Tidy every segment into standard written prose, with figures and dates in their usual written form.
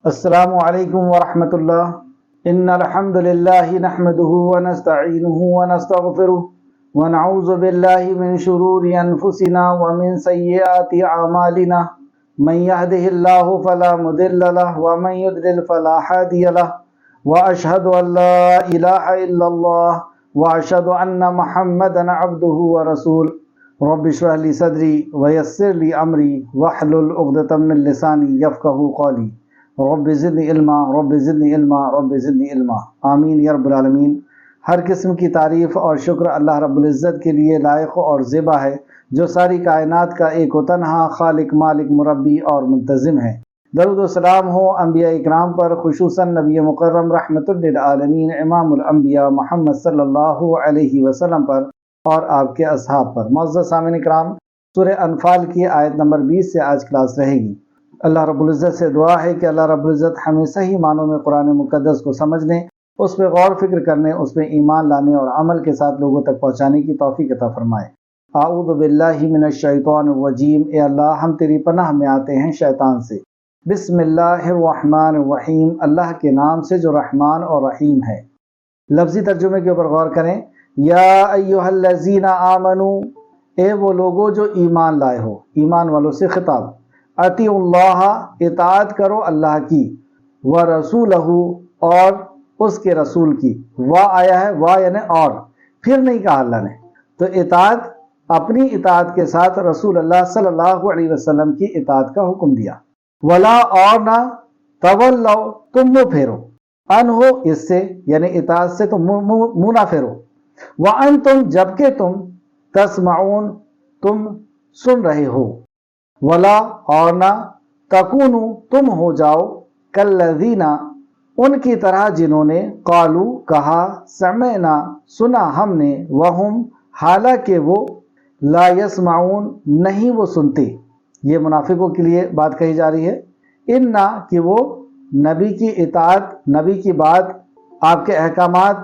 السلام علیکم ورحمۃ اللہ۔ ان الحمد للہ نحمده ونستعینه ونستغفره ونعوذ باللہ من شرور انفسنا ومن سیئات اعمالنا من يهده اللہ فلا مضل له ومن يضلل فلا هادی له واشهد ان لا الہ الا اللہ واشهد ان محمدا عبده ورسولہ۔ رب اشرح لي صدری ویسر لي امری واحلل عقدۃ من لسانی یفقہوا قولی۔ رب زدنی علما رب زدنی علما رب زدنی علما، آمین یا رب العالمین۔ ہر قسم کی تعریف اور شکر اللہ رب العزت کے لیے لائق اور زیبا ہے، جو ساری کائنات کا ایک و تنہا خالق، مالک، مربی اور منتظم ہے۔ درود و سلام ہو انبیاء اکرام پر، خصوصاً نبی مکرم رحمت للعالمین امام الانبیاء محمد صلی اللہ علیہ وسلم پر اور آپ کے اصحاب پر۔ معزز سامعین اکرام، سورہ انفال کی آیت نمبر 20 سے آج کلاس رہے گی۔ اللہ رب العزت سے دعا ہے کہ اللہ رب العزت ہمیں صحیح معنوں میں قرآن مقدس کو سمجھنے، اس پہ غور فکر کرنے، اس پہ ایمان لانے اور عمل کے ساتھ لوگوں تک پہنچانے کی توفیق عطا فرمائے۔ اعوذ باللہ من الشیطان الرجیم، اے اللہ ہم تیری پناہ میں آتے ہیں شیطان سے۔ بسم اللہ الرحمن الرحیم، اللہ کے نام سے جو رحمان اور رحیم ہے۔ لفظی ترجمے کے اوپر غور کریں۔ یا ایھا الذین آمنوا، اے وہ لوگوں جو ایمان لائے ہو، ایمان والوں سے خطاب۔ اطیعوا اللہ، اطاعت کرو اللہ کی، ورسولہ، اور اس کے رسول کی۔ وا آیا ہے، وا یعنی اور، پھر نہیں کہا اللہ نے، تو اطاعت، اپنی اطاعت کے ساتھ رسول اللہ صلی اللہ علیہ وسلم کی اطاعت کا حکم دیا۔ ولا، اور نہ، تولوا، تم منہ پھیرو، انہو، اس سے یعنی اطاعت سے تم منہ نہ پھیرو۔ وانتم، جبکہ تم، تسمعون، تم سن رہے ہو۔ ولا، اور نہ، تکونو، تم ہو جاؤ، کالذین، ان کی طرح جنہوں نے، قالو، کہا، سمعنا، سنا ہم نے، وہم، حالانکہ وہ، لا یسمعون، نہیں وہ سنتے۔ یہ منافقوں کے لیے بات کہی جا رہی ہے۔ انا، کہ وہ نبی کی اطاعت، نبی کی بات، آپ کے احکامات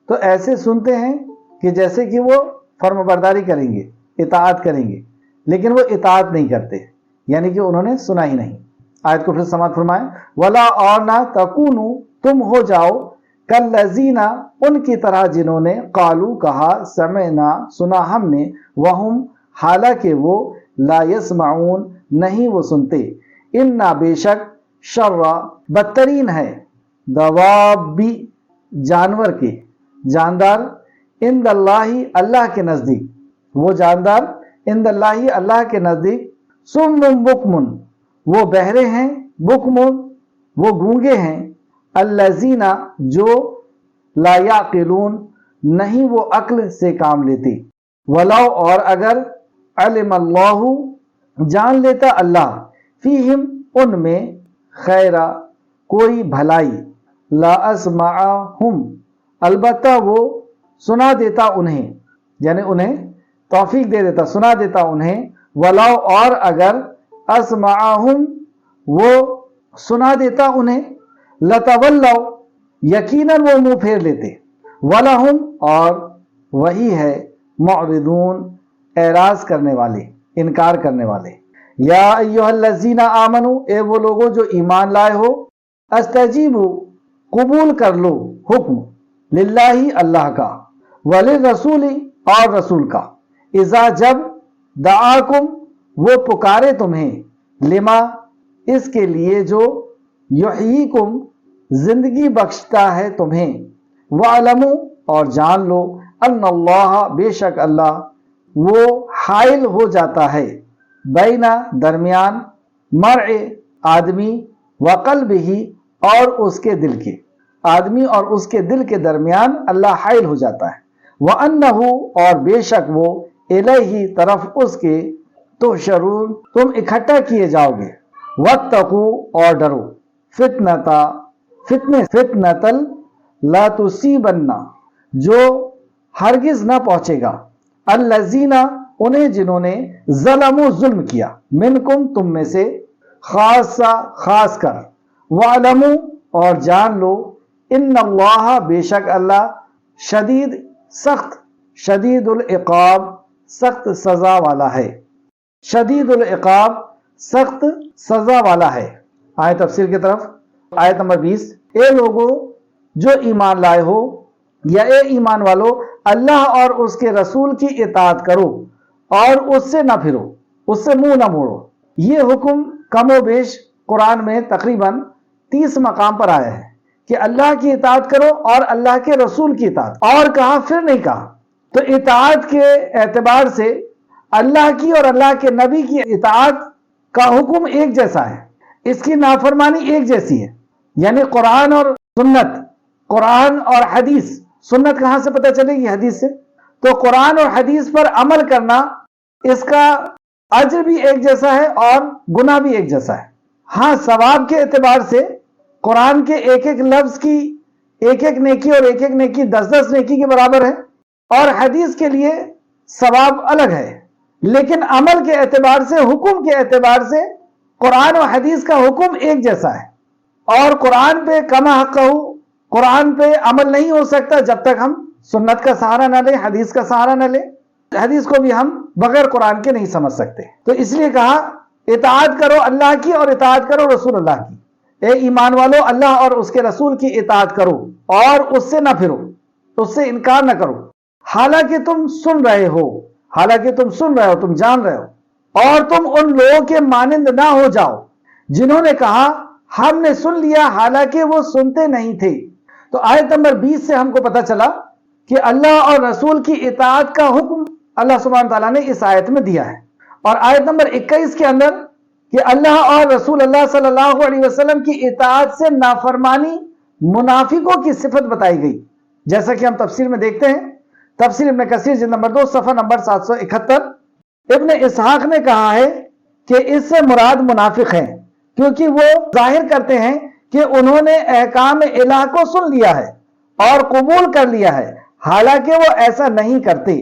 تو ایسے سنتے ہیں کہ جیسے کہ وہ فرم برداری کریں گے، اطاعت کریں گے، لیکن وہ اطاعت نہیں کرتے، یعنی کہ انہوں نے سنا ہی نہیں۔ آیت کو پھر سماعت فرمائیں۔ ولا، اور نہ، تکونو، تم ہو جاؤ، کالذین، ان کی طرح جنہوں نے، قالو، کہا، سمعنا، سنا ہم نے، وہم، حالانکہ وہ، لا یسمعون، نہیں وہ سنتے۔ انا، بے شک، شر، بدترین ہے، دوابی، جانور کے، جاندار، عند اللہ، اللہ کے نزدیک، وہ جاندار، عند اللہ، اللہ کے نزدیک، سم بکمن، وہ بہرے ہیں، بکمن، وہ گونگے ہیں، الذین، جو، لا یعقلون، نہیں وہ عقل سے کام لیتے۔ ولو، اور اگر، علم اللہ، جان لیتا اللہ، فیہم، ان میں، خیرا، کوئی بھلائی، لا اسمعہم، البتہ وہ سنا دیتا انہیں، یعنی انہیں توفیق دے دیتا، سنا دیتا انہیں۔ ولو، اور اگر، اسمعہم، وہ سنا دیتا انہیں، لتولوا، یقیناً وہ منہ پھیر لیتے۔ ولہم، اور وہی ہے، معرضون، اعراض کرنے والے، انکار کرنے والے۔ یا ایھا الذین آمنوا، اے وہ لوگوں جو ایمان لائے ہو، استجیبوا، قبول کر لو حکم، للہ، اللہ کا، وللرسول، اور رسول کا، اذا، جب، دعاکم، وہ پکارے تمہیں، لما، اس کے لیے جو، یحییکم، زندگی بخشتا ہے تمہیں، وعلموا، اور جان لو، ان اللہ، بے شک اللہ، وہ حائل ہو جاتا ہے، بین، درمیان، مرء، آدمی، وقلبہ، اور اس کے دل کے، آدمی اور اس کے دل کے درمیان اللہ حائل ہو جاتا ہے۔ وَأَنَّهُ، اور بے شک وہ، الیہ، طرف اس کے، تحشرون، تم اکٹھا کیے جاؤ گے۔ واتقوا، اور ڈرو، فتنتا، فتنے، فتنتل، لا تصیبن، جو ہرگز نہ پہنچے گا، الذین، انہیں جنہوں نے، ظلموا، ظلم کیا، منکم، تم میں سے، خاصہ، خاص کر، وعلموا، اور جان لو، ان اللہ، بے شک اللہ، شدید، سخت، شدید العقاب، سخت سزا والا ہے، شدید العقاب، سخت سزا والا ہے۔ آئے تفسیر کی طرف۔ آیت نمبر 20، اے لوگو جو ایمان لائے ہو یا اے ایمان والو اللہ اور اس کے رسول کی اطاعت کرو اور اس سے نہ پھرو، اس سے منہ نہ موڑو۔ یہ حکم کم و بیش قرآن میں تقریباً 30 مقام پر آیا ہے کہ اللہ کی اطاعت کرو اور اللہ کے رسول کی اطاعت، اور کہا پھر نہیں کہا۔ تو اطاعت کے اعتبار سے اللہ کی اور اللہ کے نبی کی اطاعت کا حکم ایک جیسا ہے، اس کی نافرمانی ایک جیسی ہے۔ یعنی قرآن اور سنت، قرآن اور حدیث، سنت کہاں سے پتہ چلے گی؟ حدیث سے۔ تو قرآن اور حدیث پر عمل کرنا، اس کا اجر بھی ایک جیسا ہے اور گناہ بھی ایک جیسا ہے۔ ہاں، ثواب کے اعتبار سے قرآن کے ایک ایک لفظ کی ایک ایک نیکی اور ایک ایک نیکی 10 نیکی کے برابر ہے، اور حدیث کے لیے ثواب الگ ہے، لیکن عمل کے اعتبار سے، حکم کے اعتبار سے قرآن و حدیث کا حکم ایک جیسا ہے۔ اور قرآن پہ کما حق ہو، قرآن پہ عمل نہیں ہو سکتا جب تک ہم سنت کا سہارا نہ لیں، حدیث کا سہارا نہ لیں۔ حدیث کو بھی ہم بغیر قرآن کے نہیں سمجھ سکتے۔ تو اس لیے کہا اطاعت کرو اللہ کی اور اطاعت کرو رسول اللہ کی۔ اے ایمان والو اللہ اور اس کے رسول کی اطاعت کرو اور اس سے نہ پھرو، اس سے انکار نہ کرو، حالانکہ تم سن رہے ہو، تم جان رہے ہو، اور تم ان لوگوں کے مانند نہ ہو جاؤ جنہوں نے کہا ہم نے سن لیا حالانکہ وہ سنتے نہیں تھے۔ تو آیت نمبر 20 سے ہم کو پتہ چلا کہ اللہ اور رسول کی اطاعت کا حکم اللہ سبحانہ تعالیٰ نے اس آیت میں دیا ہے، اور آیت نمبر 21 کے اندر کہ اللہ اور رسول اللہ صلی اللہ علیہ وسلم کی اطاعت سے نافرمانی منافقوں کی صفت بتائی گئی، جیسا کہ ہم تفسیر میں دیکھتے ہیں۔ تفسیر ابن کثیر جلد نمبر 2 صفحہ نمبر 771، ابن اسحاق نے کہا ہے کہ اس سے مراد منافق ہیں، کیونکہ وہ ظاہر کرتے ہیں کہ انہوں نے احکام الہ کو سن لیا ہے اور قبول کر لیا ہے، حالانکہ وہ ایسا نہیں کرتے۔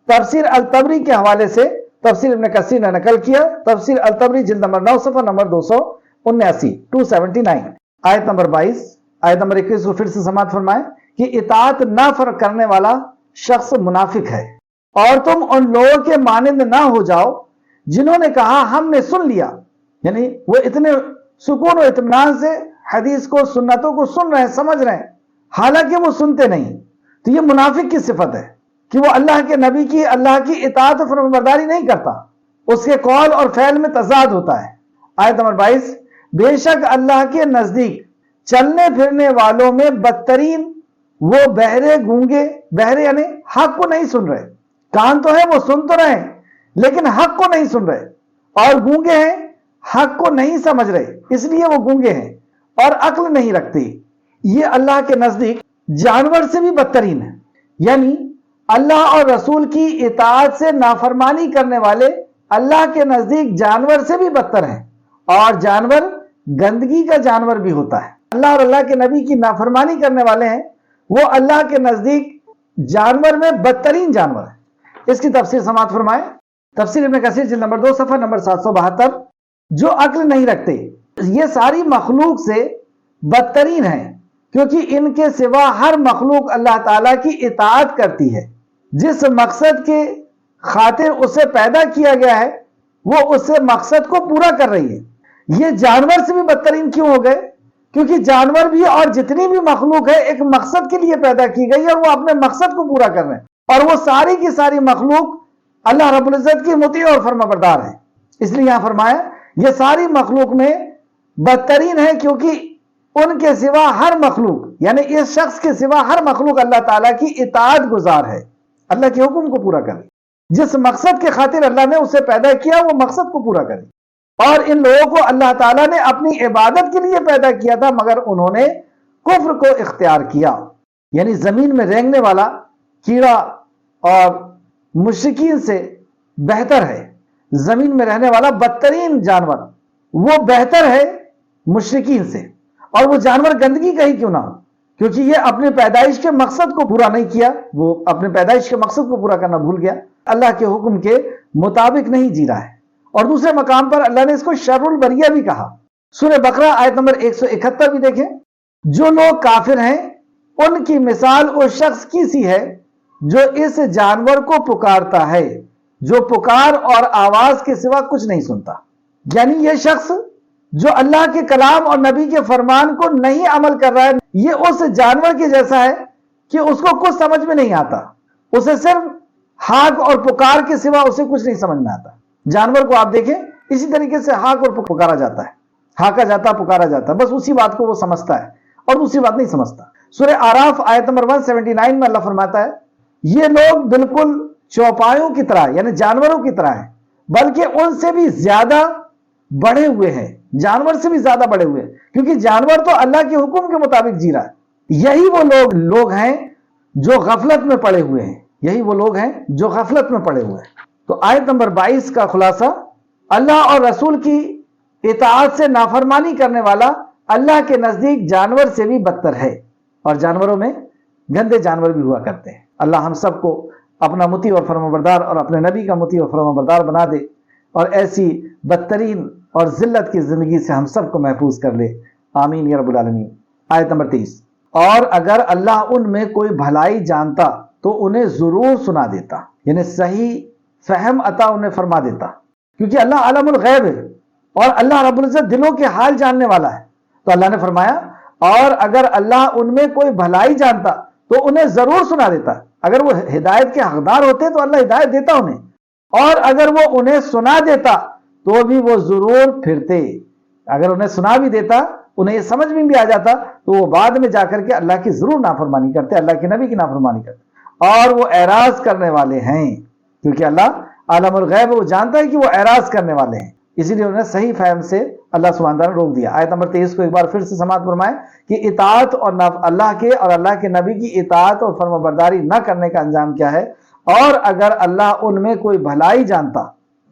تفسیر الطبری کے حوالے سے تفسیر ابن کثیر نے نقل کیا، تفسیر الطبری جلد نمبر 9 صفحہ نمبر 279 آیت نمبر 22، آیت نمبر 21 کو پھر سے سماعت فرمائیں کہ اطاعت نہ فرق کرنے والا شخص منافق ہے، اور تم ان لوگوں کے مانند نہ ہو جاؤ جنہوں نے کہا ہم نے سن لیا، یعنی وہ اتنے سکون و اطمینان سے حدیث کو، سنتوں کو سن رہے ہیں، سمجھ رہے ہیں، حالانکہ وہ سنتے نہیں۔ تو یہ منافق کی صفت ہے کہ وہ اللہ کے نبی کی، اللہ کی اطاعت و فرمانبرداری نہیں کرتا، اس کے قول اور فعل میں تضاد ہوتا ہے۔ آیت نمبر 22، بے شک اللہ کے نزدیک چلنے پھرنے والوں میں بدترین وہ بہرے گونگے، بہرے یعنی حق کو نہیں سن رہے، کان تو ہے وہ سن تو رہے لیکن حق کو نہیں سن رہے، اور گونگے ہیں، حق کو نہیں سمجھ رہے اس لیے وہ گونگے ہیں، اور عقل نہیں رکھتے، یہ اللہ کے نزدیک جانور سے بھی بدترین ہے۔ یعنی اللہ اور رسول کی اطاعت سے نافرمانی کرنے والے اللہ کے نزدیک جانور سے بھی بدتر ہیں، اور جانور گندگی کا جانور بھی ہوتا ہے۔ اللہ اور اللہ کے نبی کی نافرمانی کرنے والے ہیں، وہ اللہ کے نزدیک جانور میں بدترین جانور ہے۔ اس کی تفسیر سماعت فرمائے، تفسیر ابن کثیر جلد نمبر 2 صفحہ نمبر 772، جو عقل نہیں رکھتے یہ ساری مخلوق سے بدترین ہیں، کیونکہ ان کے سوا ہر مخلوق اللہ تعالیٰ کی اطاعت کرتی ہے، جس مقصد کے خاطر اسے پیدا کیا گیا ہے وہ اس مقصد کو پورا کر رہی ہے۔ یہ جانور سے بھی بدترین کیوں ہو گئے؟ کیونکہ جانور بھی اور جتنی بھی مخلوق ہے ایک مقصد کے لیے پیدا کی گئی ہے، اور وہ اپنے مقصد کو پورا کر رہے ہیں، اور وہ ساری کی ساری مخلوق اللہ رب العزت کی مطیع اور فرما بردار ہے۔ اس لیے یہاں فرمایا یہ ساری مخلوق میں بدترین ہے، کیونکہ ان کے سوا ہر مخلوق، یعنی اس شخص کے سوا ہر مخلوق اللہ تعالیٰ کی اطاعت گزار ہے، اللہ کے حکم کو پورا کرے، جس مقصد کے خاطر اللہ نے اسے پیدا کیا وہ مقصد کو پورا کرے۔ اور ان لوگوں کو اللہ تعالیٰ نے اپنی عبادت کے لیے پیدا کیا تھا، مگر انہوں نے کفر کو اختیار کیا۔ یعنی زمین میں رینگنے والا کیڑا اور مشرکین سے بہتر ہے، زمین میں رہنے والا بدترین جانور وہ بہتر ہے مشرکین سے، اور وہ جانور گندگی کا ہی کیوں نہ ہو، کیونکہ یہ اپنے پیدائش کے مقصد کو پورا نہیں کیا، وہ اپنے پیدائش کے مقصد کو پورا کرنا بھول گیا، اللہ کے حکم کے مطابق نہیں جی رہا ہے۔ اور دوسرے مقام پر اللہ نے اس کو شر البریہ بھی کہا، سورہ بقرہ آیت نمبر 171 بھی دیکھیں، جو لوگ کافر ہیں ان کی مثال اس شخص کی سی ہے جو اس جانور کو پکارتا ہے، جو پکار اور آواز کے سوا کچھ نہیں سنتا۔ یعنی یہ شخص جو اللہ کے کلام اور نبی کے فرمان کو نہیں عمل کر رہا ہے، یہ اس جانور کے جیسا ہے کہ اس کو کچھ سمجھ میں نہیں آتا، اسے صرف ہاک اور پکار کے سوا اسے کچھ نہیں سمجھ میں آتا۔ جانور کو آپ دیکھیں اسی طریقے سے ہاک اور پکارا جاتا ہے، ہاکا جاتا ہے، پکارا جاتا ہے، بس اسی بات کو وہ سمجھتا ہے اور دوسری بات نہیں سمجھتا۔ سورہ آراف آیت نمبر 179 میں اللہ فرماتا ہے یہ لوگ بالکل چوپایوں کی طرح یعنی جانوروں کی طرح ہیں، بلکہ ان سے بھی زیادہ بڑے ہوئے ہیں، جانور سے بھی زیادہ بڑے ہوئے ہیں، کیونکہ جانور تو اللہ کے حکم کے مطابق جی رہا ہے۔ یہی وہ لوگ ہیں جو غفلت میں پڑے ہوئے ہیں، یہی وہ لوگ ہیں جو غفلت میں پڑے ہوئے ہیں۔ تو آیت نمبر 22 کا خلاصہ، اللہ اور رسول کی اطاعت سے نافرمانی کرنے والا اللہ کے نزدیک جانور سے بھی بدتر ہے، اور جانوروں میں گندے جانور بھی ہوا کرتے ہیں۔ اللہ ہم سب کو اپنا مطیع اور فرمانبردار اور اپنے نبی کا مطیع اور فرمانبردار بنا دے، اور ایسی بدترین اور ذلت کی زندگی سے ہم سب کو محفوظ کر لے، آمین یا رب العالمین۔ آیت نمبر 23، اور اگر اللہ ان میں کوئی بھلائی جانتا تو انہیں ضرور سنا دیتا، یعنی صحیح فہم عطا انہیں فرما دیتا، کیونکہ اللہ عالم الغیب ہے اور اللہ رب العزت دلوں کے حال جاننے والا ہے۔ تو اللہ نے فرمایا اور اگر اللہ ان میں کوئی بھلائی جانتا تو انہیں ضرور سنا دیتا۔ اگر وہ ہدایت کے حقدار ہوتے تو اللہ ہدایت دیتا انہیں، اور اگر وہ انہیں سنا دیتا تو بھی وہ ضرور پھرتے۔ اگر انہیں سنا بھی دیتا، انہیں یہ سمجھ میں بھی آ جاتا، تو وہ بعد میں جا کر کے اللہ کی ضرور نافرمانی کرتے، اللہ کے نبی کی نافرمانی کرتے، اور وہ اعراض کرنے والے ہیں، کیونکہ اللہ عالم الغیب وہ جانتا ہے کہ وہ اعراض کرنے والے ہیں، اسی لیے انہیں صحیح فہم سے اللہ سبحانہ تعالیٰ نے روک دیا۔ آیت نمبر 23 کو ایک بار پھر سے سماعت فرمائیں کہ اطاعت اور اللہ کے اور اللہ کے نبی کی اطاعت اور فرمانبرداری نہ کرنے کا انجام کیا ہے۔ اور اگر اللہ ان میں کوئی بھلائی جانتا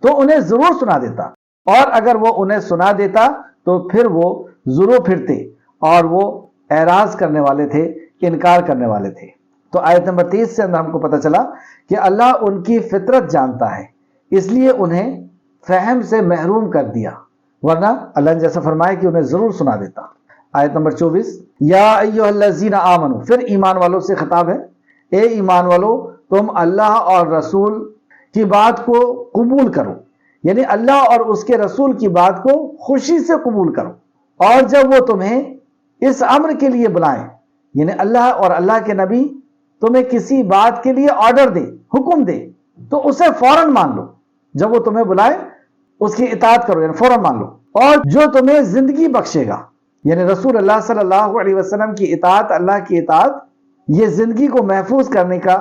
تو انہیں ضرور سنا دیتا، اور اگر وہ انہیں سنا دیتا تو پھر وہ ضرور پھرتے، اور وہ اعراض کرنے والے تھے، انکار کرنے والے تھے۔ تو آیت نمبر 23 سے اندر ہم کو پتہ چلا کہ اللہ ان کی فطرت جانتا ہے، اس لیے انہیں فہم سے محروم کر دیا، ورنہ اللہ نے جیسا فرمایا کہ انہیں ضرور سنا دیتا۔ آیت نمبر 24، یا ایھا الذین آمنوا، پھر ایمان والوں سے خطاب ہے، اے ایمان والو تم اللہ اور رسول کی بات کو قبول کرو، یعنی اللہ اور اس کے رسول کی بات کو خوشی سے قبول کرو، اور جب وہ تمہیں اس امر کے لیے بلائیں، یعنی اللہ اور اللہ کے نبی تمہیں کسی بات کے لیے آرڈر دے، حکم دے، تو اسے فوراً مان لو۔ جب وہ تمہیں بلائے اس کی اطاعت کرو، یعنی فوراً مان لو۔ اور جو تمہیں زندگی بخشے گا، یعنی رسول اللہ صلی اللہ علیہ وسلم کی اطاعت، اللہ کی اطاعت، یہ زندگی کو محفوظ کرنے کا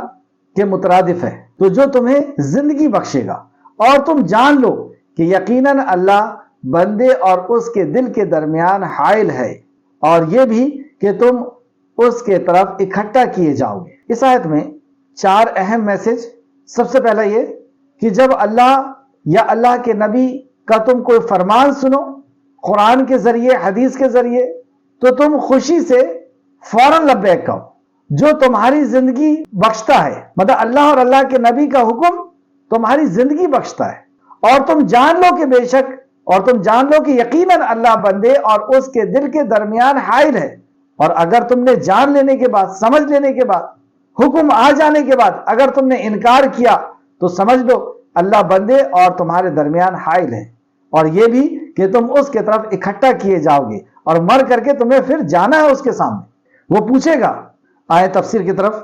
کے مترادف ہے۔ تو جو تمہیں زندگی بخشے گا، اور تم جان لو کہ یقیناً اللہ بندے اور اس کے دل کے درمیان حائل ہے، اور یہ بھی کہ تم اس کے طرف اکٹھا کیے جاؤ گے۔ اس آیت میں 4 اہم میسج۔ سب سے پہلا یہ کہ جب اللہ یا اللہ کے نبی کا تم کوئی فرمان سنو قرآن کے ذریعے، حدیث کے ذریعے، تو تم خوشی سے فوراً لبیک کہو۔ جو تمہاری زندگی بخشتا ہے، مطلب اللہ اور اللہ کے نبی کا حکم تمہاری زندگی بخشتا ہے، اور تم جان لو کہ بے شک، اور تم جان لو کہ یقیناً اللہ بندے اور اس کے دل کے درمیان حائل ہے۔ اور اگر تم نے جان لینے کے بعد، سمجھ لینے کے بعد، حکم آ جانے کے بعد اگر تم نے انکار کیا تو سمجھ لو اللہ بندے اور تمہارے درمیان حائل ہے، اور یہ بھی کہ تم اس کے طرف اکٹھا کیے جاؤ گے، اور مر کر کے تمہیں پھر جانا ہے اس کے سامنے، وہ پوچھے گا۔ آئے تفسیر کی طرف،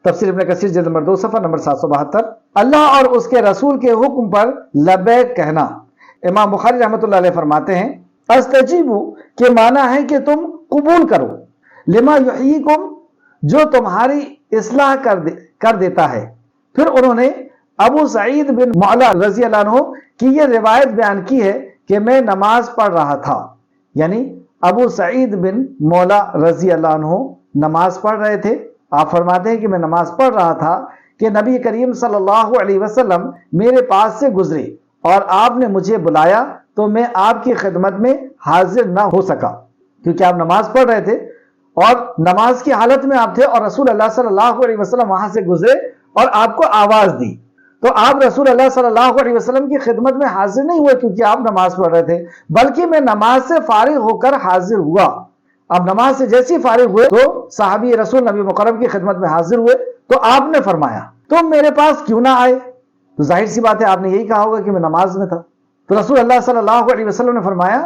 تفسیر ابن کثیر جلد نمبر 2 صفحہ نمبر 772۔ اللہ اور اس کے رسول کے حکم پر لبیک کہنا۔ امام بخاری رحمۃ اللہ علیہ فرماتے ہیں استجیبو کے معنی ہے کہ تم قبول کرو، لما یحییکم جو تمہاری اصلاح کر دیتا ہے۔ پھر انہوں نے ابو سعید بن معلا رضی اللہ عنہ کی یہ روایت بیان کی ہے کہ میں نماز پڑھ رہا تھا، یعنی ابو سعید بن مولا رضی اللہ عنہ نماز پڑھ رہے تھے۔ آپ فرماتے ہیں کہ میں نماز پڑھ رہا تھا کہ نبی کریم صلی اللہ علیہ وسلم میرے پاس سے گزرے، اور آپ نے مجھے بلایا تو میں آپ کی خدمت میں حاضر نہ ہو سکا، کیونکہ آپ نماز پڑھ رہے تھے اور نماز کی حالت میں آپ تھے، اور رسول اللہ صلی اللہ علیہ وسلم وہاں سے گزرے اور آپ کو آواز دی، تو آپ رسول اللہ صلی اللہ علیہ وسلم کی خدمت میں حاضر نہیں ہوئے کیونکہ آپ نماز پڑھ رہے تھے، بلکہ میں نماز سے فارغ ہو کر حاضر ہوا۔ اب نماز سے جیسے فارغ ہوئے تو صحابی رسول نبی مکرم کی خدمت میں حاضر ہوئے، تو آپ نے فرمایا تم میرے پاس کیوں نہ آئے؟ تو ظاہر سی بات ہے آپ نے یہی کہا ہوگا کہ میں نماز میں تھا۔ تو رسول اللہ صلی اللہ علیہ وسلم نے فرمایا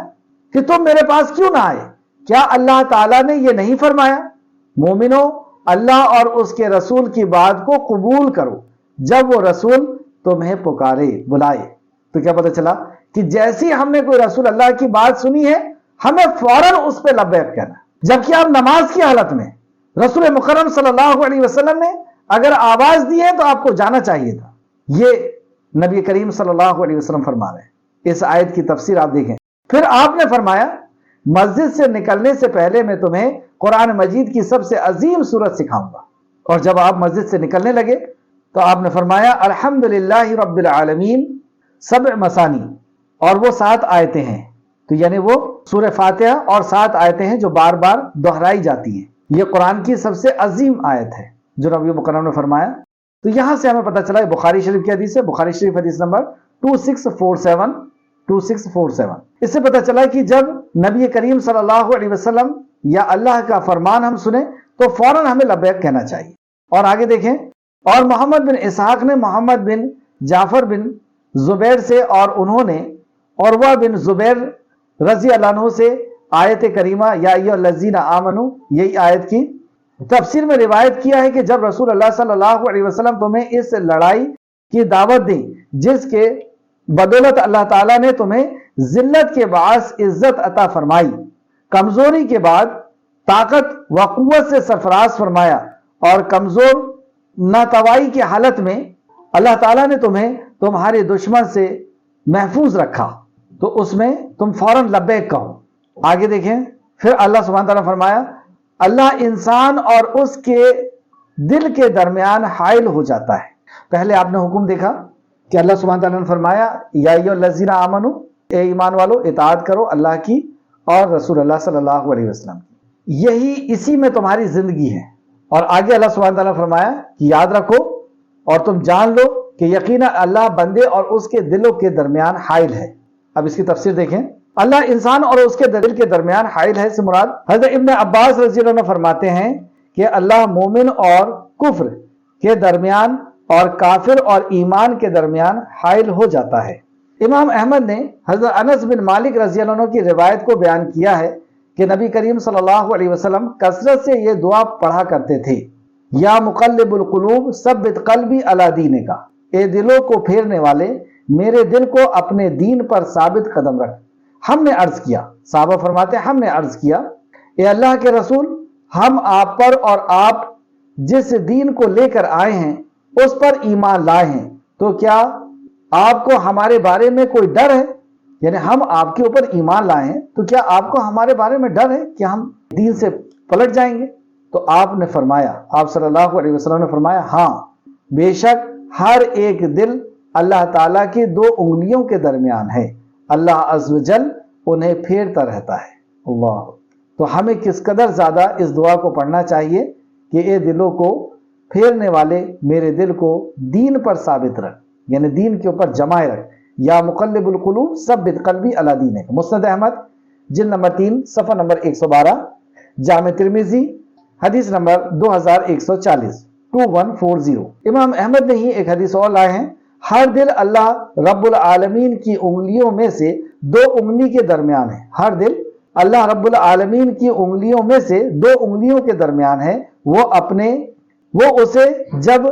کہ تم میرے پاس کیوں نہ آئے؟ کیا اللہ تعالیٰ نے یہ نہیں فرمایا مومنو اللہ اور اس کے رسول کی بات کو قبول کرو جب وہ رسول تمہیں پکارے بلائے؟ تو کیا پتہ چلا کہ جیسی ہم نے کوئی رسول اللہ کی بات سنی ہے ہمیں فوراً اس پہ لبیک کہنا، جبکہ آپ نماز کی حالت میں رسول مکرم صلی اللہ علیہ وسلم نے اگر آواز دی ہے تو آپ کو جانا چاہیے تھا۔ یہ نبی کریم صلی اللہ علیہ وسلم فرما رہے ہیں۔ اس آیت کی تفسیر آپ دیکھیں۔ پھر آپ نے فرمایا مسجد سے نکلنے سے پہلے میں تمہیں قرآن مجید کی سب سے عظیم سورت سکھاؤں گا، اور جب آپ مسجد سے نکلنے لگے تو آپ نے فرمایا الحمدللہ رب العالمین 7 مثانی، اور وہ 7 آیتیں ہیں، تو یعنی وہ سورہ فاتحہ اور 7 آیتیں ہیں جو بار بار دہرائی جاتی ہیں۔ یہ قرآن کی سب سے عظیم آیت ہے جو نبی مکرم نے فرمایا۔ تو یہاں سے ہمیں پتہ چلا ہے بخاری شریف کی حدیث ہے، بخاری شریف حدیث نمبر 2647 اس سے پتہ چلا کہ جب نبی کریم صلی اللہ علیہ وسلم یا اللہ کا فرمان ہم سنیں تو فوراً ہمیں لبیک کہنا چاہیے۔ اور آگے دیکھیں، اور محمد بن اسحاق نے محمد بن جعفر بن زبیر سے اور انہوں نے عروہ بن زبیر رضی اللہ عنہ سے آیت کریمہ یا ایھا الذین آمنو یہی آیت کی تفسیر میں روایت کیا ہے کہ جب رسول اللہ صلی اللہ علیہ وسلم تمہیں اس لڑائی کی دعوت دی جس کے بدولت اللہ تعالیٰ نے تمہیں ذلت کے باعث عزت عطا فرمائی، کمزوری کے بعد طاقت و قوت سے سرفراز فرمایا، اور کمزور ناتوائی کی حالت میں اللہ تعالیٰ نے تمہیں تمہارے دشمن سے محفوظ رکھا، تو اس میں تم فوراً لبیک کہو۔ آگے دیکھیں، پھر اللہ سبحانہ تعالیٰ نے فرمایا اللہ انسان اور اس کے دل کے درمیان حائل ہو جاتا ہے۔ پہلے آپ نے حکم دیکھا کہ اللہ سبحانہ تعالیٰ نے فرمایا یا ایھا الذین آمنو، اے ایمان والو اطاعت کرو اللہ کی اور رسول اللہ صلی اللہ علیہ وسلم کی، یہی اسی میں تمہاری زندگی ہے۔ اور آگے اللہ سبحانہ تعالیٰ نے فرمایا کہ یاد رکھو اور تم جان لو کہ یقینا اللہ بندے اور اس کے دلوں کے درمیان حائل ہے۔ اب اس کی تفسیر دیکھیں، اللہ انسان اور اس کے دل کے درمیان حائل ہے سے مراد حضرت ابن عباس رضی اللہ عنہ فرماتے ہیں کہ اللہ مومن اور کفر کے درمیان اور کافر اور ایمان کے درمیان حائل ہو جاتا ہے۔ امام احمد نے حضرت انس بن مالک رضی اللہ عنہ کی روایت کو بیان کیا ہے کہ نبی کریم صلی اللہ علیہ وسلم کثرت سے یہ دعا پڑھا کرتے تھے، یا مقلب القلوب ثبت قلبی علی دینے کا، اے دلوں کو پھیرنے والے میرے دل کو اپنے دین پر ثابت قدم رکھ۔ ہم نے عرض کیا، صحابہ فرماتے ہیں ہم نے عرض کیا اے اللہ کے رسول، ہم آپ پر اور آپ جس دین کو لے کر آئے ہیں اس پر ایمان لائے ہیں، تو کیا آپ کو ہمارے بارے میں کوئی ڈر ہے؟ یعنی ہم آپ کے اوپر ایمان لائے ہیں تو کیا آپ کو ہمارے بارے میں ڈر ہے کہ ہم دین سے پلٹ جائیں گے؟ تو آپ نے فرمایا، آپ صلی اللہ علیہ وسلم نے فرمایا ہاں بے شک ہر ایک دل اللہ تعالیٰ کی 2 انگلیوں کے درمیان ہے، اللہ عز و جل انہیں پھیرتا رہتا ہے۔ اللہ، تو ہمیں کس قدر زیادہ اس دعا کو پڑھنا چاہیے کہ اے دلوں کو پھیرنے والے میرے دل کو دین پر ثابت رکھ، یعنی دین کے اوپر جمائے رکھ، یا مقلب القلوب ثبت قلبی علی دینے کا۔ مسند احمد جلد نمبر 3 صفحہ نمبر 112، جامع ترمذی حدیث نمبر 2140 2140۔ امام احمد نے ہی ایک حدیث اور لائے ہیں، ہر دل اللہ رب العالمین کی انگلیوں میں سے 2 انگلی کے درمیان ہے، ہر دل اللہ رب العالمین کی انگلیوں میں سے 2 انگلیوں کے درمیان ہے، وہ اسے جب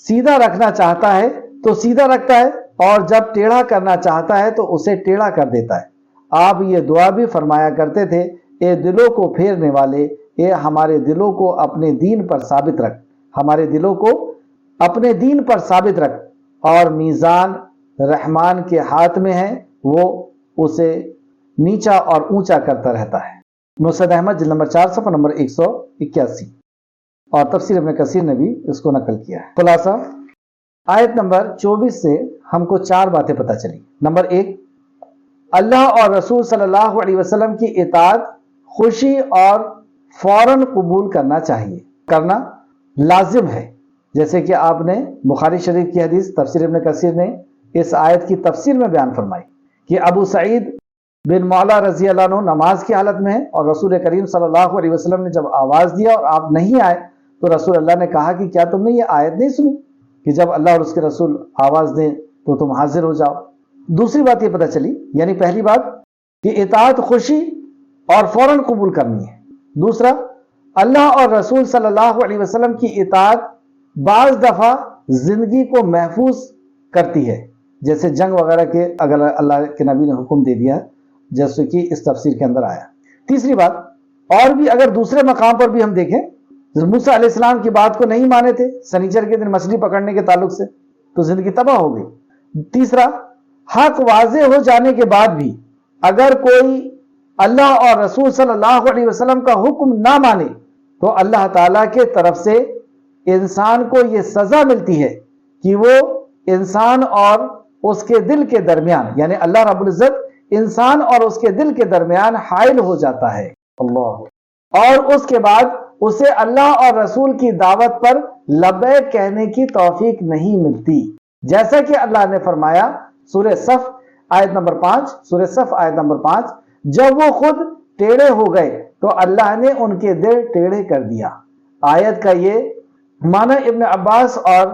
سیدھا رکھنا چاہتا ہے تو سیدھا رکھتا ہے، اور جب ٹیڑھا کرنا چاہتا ہے تو اسے ٹیڑھا کر دیتا ہے۔ آپ یہ دعا بھی فرمایا کرتے تھے، اے دلوں کو پھیرنے والے، اے ہمارے دلوں کو اپنے دین پر ثابت رکھ، ہمارے دلوں کو اپنے دین پر ثابت رکھ، اور میزان رحمان کے ہاتھ میں ہے، وہ اسے نیچا اور اونچا کرتا رہتا ہے۔ مسند احمد جلد نمبر 4 صفحہ نمبر 181، اور تفسیر ابن کثیر نے بھی اس کو نقل کیا ہے۔ خلاصہ آیت نمبر 24 سے ہم کو 4 باتیں پتہ چلی۔ نمبر 1، اللہ اور رسول صلی اللہ علیہ وسلم کی اطاعت خوشی اور فوراً قبول کرنا چاہیے، کرنا لازم ہے، جیسے کہ آپ نے بخاری شریف کی حدیث تفسیر ابن کثیر نے اس آیت کی تفسیر میں بیان فرمائی کہ ابو سعید بن معلا رضی اللہ عنہ نماز کی حالت میں ہے، اور رسول کریم صلی اللہ علیہ وسلم نے جب آواز دیا اور آپ نہیں آئے تو رسول اللہ نے کہا کہ کیا تم نے یہ آیت نہیں سنی کہ جب اللہ اور اس کے رسول آواز دیں تو تم حاضر ہو جاؤ۔ دوسری بات یہ پتہ چلی، یعنی پہلی بات کہ اطاعت خوشی اور فوراً قبول کرنی ہے۔ دوسرا، اللہ اور رسول صلی اللہ علیہ وسلم کی اطاعت بعض دفعہ زندگی کو محفوظ کرتی ہے، جیسے جنگ وغیرہ کے اگر اللہ کے نبی نے حکم دے دیا، جیسے کہ اس تفسیر کے اندر آیا۔ تیسری بات، اور بھی اگر دوسرے مقام پر بھی ہم دیکھیں، موسیٰ علیہ السلام کی بات کو نہیں مانے تھے سنیچر کے دن مچھلی پکڑنے کے تعلق سے، تو زندگی تباہ ہو گئی۔ تیسرا، حق واضح ہو جانے کے بعد بھی اگر کوئی اللہ اور رسول صلی اللہ علیہ وسلم کا حکم نہ مانے تو اللہ تعالیٰ کے طرف سے انسان کو یہ سزا ملتی ہے کہ وہ انسان اور اس کے دل کے درمیان، یعنی اللہ رب العزت انسان اور اس کے دل کے درمیان حائل ہو جاتا ہے، اللہ، اور اس کے بعد اسے اللہ اور رسول کی دعوت پر لبیک کہنے کی توفیق نہیں ملتی، جیسا کہ اللہ نے فرمایا سورہ صف آیت نمبر 5، سورہ صف آیت نمبر 5، جب وہ خود ٹیڑھے ہو گئے تو اللہ نے ان کے دل ٹیڑھے کر دیا۔ آیت کا یہ معنی ابن عباس اور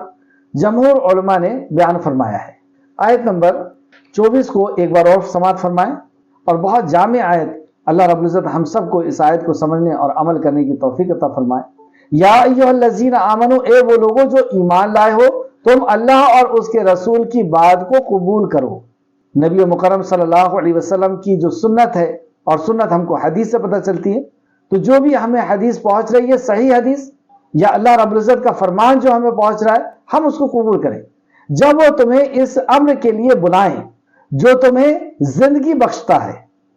جمہور علماء نے بیان فرمایا ہے۔ آیت نمبر 24 کو ایک بار اور سماعت فرمائیں، اور بہت جامع آیت، اللہ رب العزت ہم سب کو اس آیت کو سمجھنے اور عمل کرنے کی توفیق عطا فرمائے۔ یا ایھا الذین آمنو، اے وہ لوگوں جو ایمان لائے ہو، تم اللہ اور اس کے رسول کی بات کو قبول کرو۔ نبی مکرم صلی اللہ علیہ وسلم کی جو سنت ہے، اور سنت ہم کو حدیث سے پتہ چلتی ہے، تو جو بھی ہمیں حدیث پہنچ رہی ہے، صحیح حدیث یا اللہ رب العزت کا فرمان جو ہمیں پہنچ رہا ہے، ہم اس کو قبول کریں۔ جب وہ تمہیں اس امر کے لیے بلائیں جو تمہیں زندگی بخشتا ہے،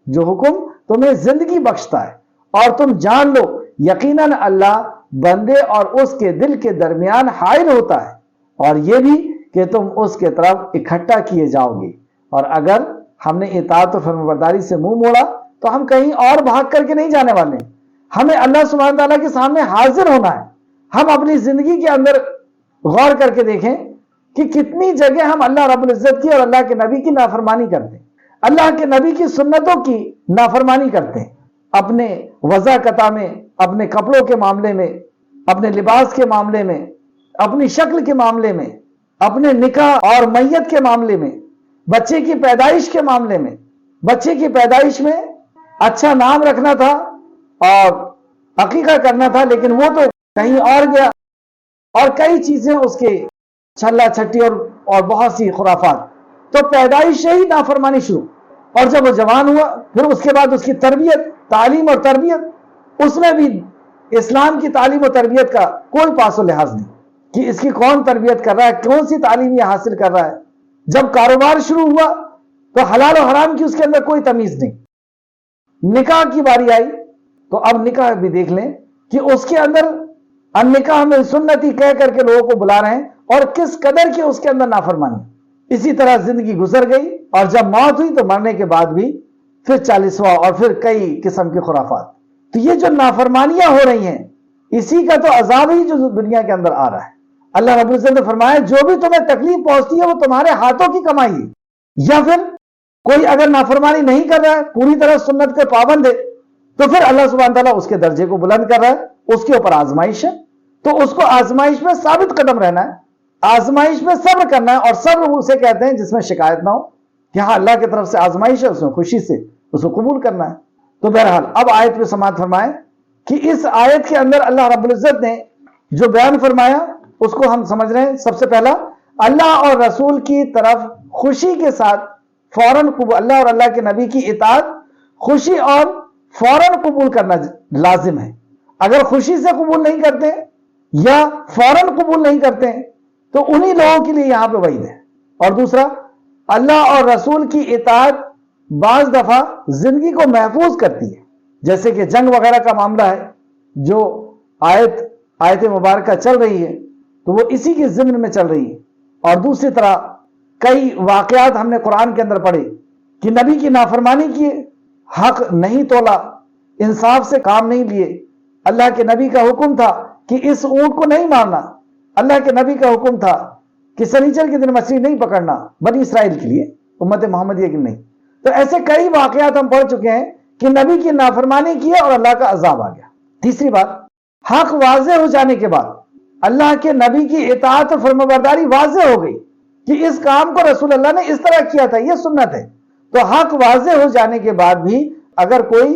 جو حکم تمہیں زندگی بخشتا ہے، اور تم جان لو یقیناً اللہ بندے اور اس کے دل کے درمیان حائل ہوتا ہے، اور یہ بھی کہ تم اس کے طرف اکٹھا کیے جاؤ گے۔ اور اگر ہم نے اطاعت و فرمانبرداری سے منہ موڑا تو ہم کہیں اور بھاگ کر کے نہیں جانے والے، ہمیں اللہ سبحانہ تعالیٰ کے سامنے حاضر ہونا ہے۔ ہم اپنی زندگی کے اندر غور کر کے دیکھیں کہ کتنی جگہ ہم اللہ رب العزت کی اور اللہ کے نبی کی نافرمانی کرتے ہیں، اللہ کے نبی کی سنتوں کی نافرمانی کرتے ہیں، اپنے وضاقتہ میں، اپنے کپڑوں کے معاملے میں، اپنے لباس کے معاملے میں، اپنی شکل کے معاملے میں، اپنے نکاح اور میت کے معاملے میں، بچے کی پیدائش کے معاملے میں۔ بچے کی پیدائش میں اچھا نام رکھنا تھا اور عقیقہ کرنا تھا، لیکن وہ تو کہیں اور گیا، اور کئی چیزیں اس کے چھلا چھٹی اور بہت سی خرافات، تو پیدائش سے ہی نافرمانی شروع۔ اور جب وہ جوان ہوا، پھر اس کے بعد اس کی تربیت، تعلیم اور تربیت، اس میں بھی اسلام کی تعلیم و تربیت کا کوئی پاس و لحاظ نہیں کہ اس کی کون تربیت کر رہا ہے، کون سی تعلیم یہ حاصل کر رہا ہے۔ جب کاروبار شروع ہوا تو حلال و حرام کی اس کے اندر کوئی تمیز نہیں۔ نکاح کی باری آئی تو اب نکاح بھی دیکھ لیں کہ اس کے اندر النکاح میں سنتی کہہ کر کے لوگوں کو بلا رہے ہیں، اور کس قدر کی اس کے اندر نافرمانی۔ اسی طرح زندگی گزر گئی، اور جب موت ہوئی تو مرنے کے بعد بھی پھر 40واں اور پھر کئی قسم کی خرافات۔ تو یہ جو نافرمانیاں ہو رہی ہیں، اسی کا تو عذاب ہی جو دنیا کے اندر آ رہا ہے۔ اللہ رب العزت نے فرمایا جو بھی تمہیں تکلیف پہنچتی ہے وہ تمہارے ہاتھوں کی کمائی ہے۔ یا پھر کوئی اگر نافرمانی نہیں کر رہا ہے، پوری طرح سنت کے پابند ہے، تو پھر اللہ سبحانہ تعالیٰ اس کے درجے کو بلند کر رہا ہے، اس کے اوپر آزمائش ہے، تو اس کو آزمائش میں ثابت قدم رہنا ہے، آزمائش میں صبر کرنا ہے۔ اور صبر اسے کہتے ہیں جس میں شکایت نہ ہو، کہ ہاں اللہ کی طرف سے آزمائش ہے، اس میں خوشی سے اس کو قبول کرنا ہے۔ تو بہرحال اب آیت میں سماعت فرمائیں کہ اس آیت کے اندر اللہ رب العزت نے جو بیان فرمایا اس کو ہم سمجھ رہے ہیں۔ سب سے پہلا، اللہ اور رسول کی طرف خوشی کے ساتھ فوراً قبول، اللہ اور اللہ کے نبی کی اطاعت خوشی اور فوراً قبول کرنا لازم ہے۔ اگر خوشی سے قبول نہیں کرتے یا فوراً قبول نہیں کرتے تو انہی لوگوں کے لیے یہاں پہ وعید ہے۔ اور دوسرا، اللہ اور رسول کی اطاعت بعض دفعہ زندگی کو محفوظ کرتی ہے، جیسے کہ جنگ وغیرہ کا معاملہ ہے جو آیت مبارکہ چل رہی ہے، تو وہ اسی کے ضمن میں چل رہی ہے۔ اور دوسری طرح کئی واقعات ہم نے قرآن کے اندر پڑھے کہ نبی کی نافرمانی کیے، حق نہیں تولا، انصاف سے کام نہیں لیے۔ اللہ کے نبی کا حکم تھا کہ اس اونٹ کو نہیں مارنا، اللہ کے نبی کا حکم تھا کہ سنیچر کے دن مچھلی نہیں پکڑنا، بنی اسرائیل کے لیے، امت محمدیہ کے نہیں۔ تو ایسے کئی واقعات ہم پڑھ چکے ہیں کہ نبی کی نافرمانی کی اور اللہ کا عذاب آ گیا۔ تیسری بات، حق واضح ہو جانے کے بعد اللہ کے نبی کی اطاعت اور فرمانبرداری واضح ہو گئی کہ اس کام کو رسول اللہ نے اس طرح کیا تھا، یہ سنت ہے، تو حق واضح ہو جانے کے بعد بھی اگر کوئی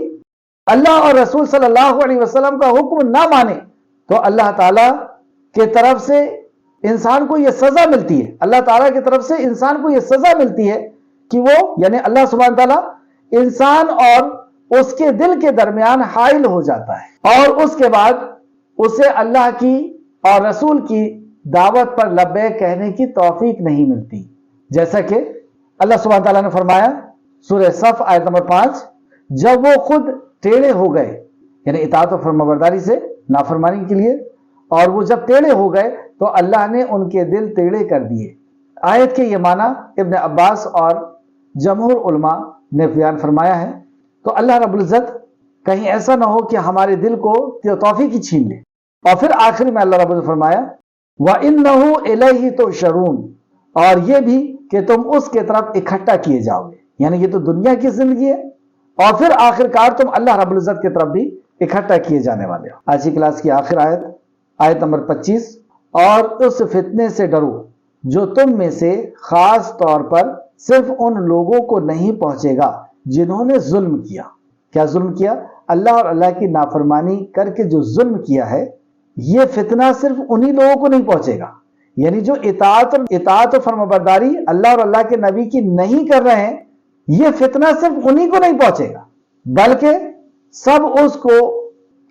اللہ اور رسول صلی اللہ علیہ وسلم کا حکم نہ مانے تو اللہ تعالیٰ کی طرف سے انسان کو یہ سزا ملتی ہے، اللہ تعالیٰ کی طرف سے انسان کو یہ سزا ملتی ہے کہ وہ یعنی اللہ سبحانہ تعالیٰ انسان اور اس کے دل کے درمیان حائل ہو جاتا ہے اور اس کے بعد اسے اللہ کی اور رسول کی دعوت پر لبیک کہنے کی توفیق نہیں ملتی، جیسا کہ اللہ سبحانہ تعالیٰ نے فرمایا سورہ صف آیت نمبر 5، جب وہ خود ٹیڑھے ہو گئے یعنی اطاعت و فرمانبرداری سے نافرمانی کے لیے، اور وہ جب ٹیڑھے ہو گئے تو اللہ نے ان کے دل ٹیڑھے کر دیے۔ آیت کے یہ معنی ابن عباس اور جمہور علماء نے بیان فرمایا ہے۔ تو اللہ رب العزت کہیں ایسا نہ ہو کہ ہمارے دل کو توفیق ہی چھین لے۔ اور پھر آخر میں اللہ رب العزت فرمایا وَإِنَّهُ إِلَيْهِ تُحْشَرُونَ، اور یہ بھی کہ تم اس کے طرف اکٹھا کیے جاؤ گے، یعنی یہ تو دنیا کی زندگی ہے اور پھر آخرکار تم اللہ رب العزت کی طرف بھی اکٹھا کیے جانے والے ہو۔ آج کی کلاس کی آخر آیت نمبر 25، اور اس فتنے سے ڈرو جو تم میں سے خاص طور پر صرف ان لوگوں کو نہیں پہنچے گا جنہوں نے ظلم کیا۔ کیا ظلم کیا؟ اللہ اور اللہ کی نافرمانی کر کے جو ظلم کیا ہے، یہ فتنہ صرف انہی لوگوں کو نہیں پہنچے گا، یعنی جو اطاعت و فرمانبرداری اللہ اور اللہ کے نبی کی نہیں کر رہے ہیں، یہ فتنہ صرف انہی کو نہیں پہنچے گا بلکہ سب اس کو